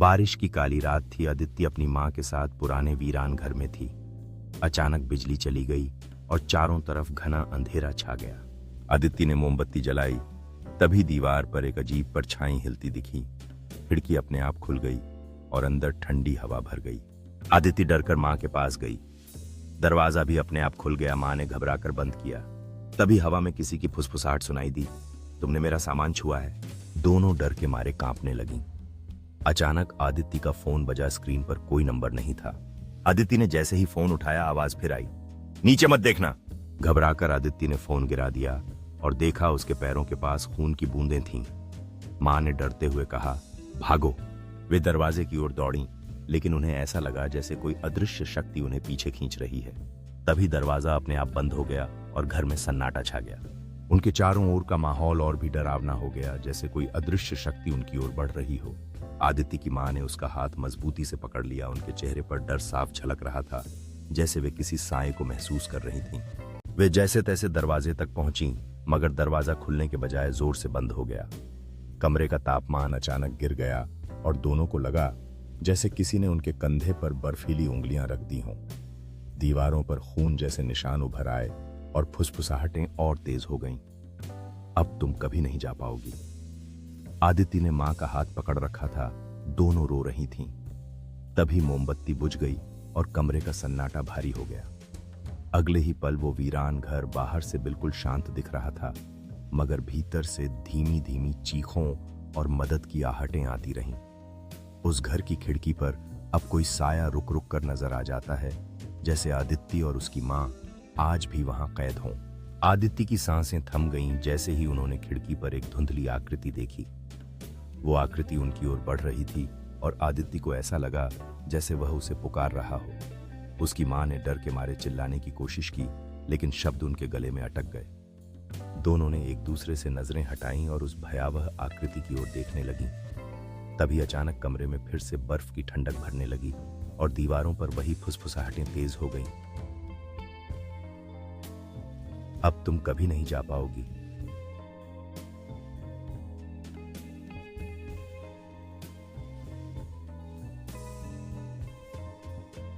बारिश की काली रात थी। अदिति अपनी माँ के साथ पुराने वीरान घर में थी। अचानक बिजली चली गई और चारों तरफ घना अंधेरा छा गया। अदिति ने मोमबत्ती जलाई, तभी दीवार पर एक अजीब परछाई हिलती दिखी। खिड़की अपने आप खुल गई और अंदर ठंडी हवा भर गई। अदिति डरकर माँ के पास गई। दरवाजा भी अपने आप खुल गया। माँ ने घबराकर बंद किया। तभी हवा में किसी की फुसफुसाहट सुनाई दी। तुमने मेरा सामान छुआ है। दोनों डर के मारे कांपने लगीं। अचानक आदिति का फोन बजा। स्क्रीन पर कोई नंबर नहीं था। आदिति ने जैसे ही फोन उठाया, आवाज फिर आई, नीचे मत देखना। घबराकर आदिति ने फोन गिरा दिया और देखा उसके पैरों के पास खून की बूंदें थीं। माँ ने डरते हुए कहा, भागो। वे दरवाजे की ओर दौड़ी, लेकिन उन्हें ऐसा लगा जैसे कोई अदृश्य शक्ति उन्हें पीछे खींच रही है। तभी दरवाजा अपने आप बंद हो गया और घर में सन्नाटा छा गया। उनके चारों ओर का माहौल और भी डरावना हो गया, जैसे कोई अदृश्य शक्ति उनकी ओर बढ़ रही हो। आदिति की माँ ने उसका हाथ मजबूती से पकड़ लिया। उनके चेहरे पर डर साफ झलक रहा था, जैसे वे किसी साए को महसूस कर रही थीं। वे जैसे तैसे दरवाजे तक पहुंची, मगर दरवाजा खुलने के बजाय जोर से बंद हो गया। कमरे का तापमान अचानक गिर गया और दोनों को लगा जैसे किसी ने उनके कंधे पर बर्फीली उंगलियां रख दी हों। दीवारों पर खून जैसे निशान उभर आए और फुसफुसाहटें और तेज हो गईं। अब तुम कभी नहीं जा पाओगी। आदिति ने मां का हाथ पकड़ रखा था। दोनों रो रही थीं। तभी मोमबत्ती बुझ गई और कमरे का सन्नाटा भारी हो गया। अगले ही पल वो वीरान घर बाहर से बिल्कुल शांत दिख रहा था, मगर भीतर से धीमी धीमी चीखों और मदद की आहटें आती रहीं। उस घर की खिड़की पर अब कोई साया रुक रुक कर नजर आ जाता है, जैसे आदिति और उसकी मां आज भी वहां कैद हों। आदिति की सांसें थम गईं जैसे ही उन्होंने खिड़की पर एक धुंधली आकृति देखी। वो आकृति उनकी ओर बढ़ रही थी और आदिति को ऐसा लगा जैसे वह उसे पुकार रहा हो। उसकी मां ने डर के मारे चिल्लाने की कोशिश की, लेकिन शब्द उनके गले में अटक गए। दोनों ने एक दूसरे से नजरें हटाईं और उस भयावह आकृति की ओर देखने लगीं। तभी अचानक कमरे में फिर से बर्फ की ठंडक भरने लगी और दीवारों पर वही फुसफुसाहटें तेज हो गईं। अब तुम कभी नहीं जा पाओगी।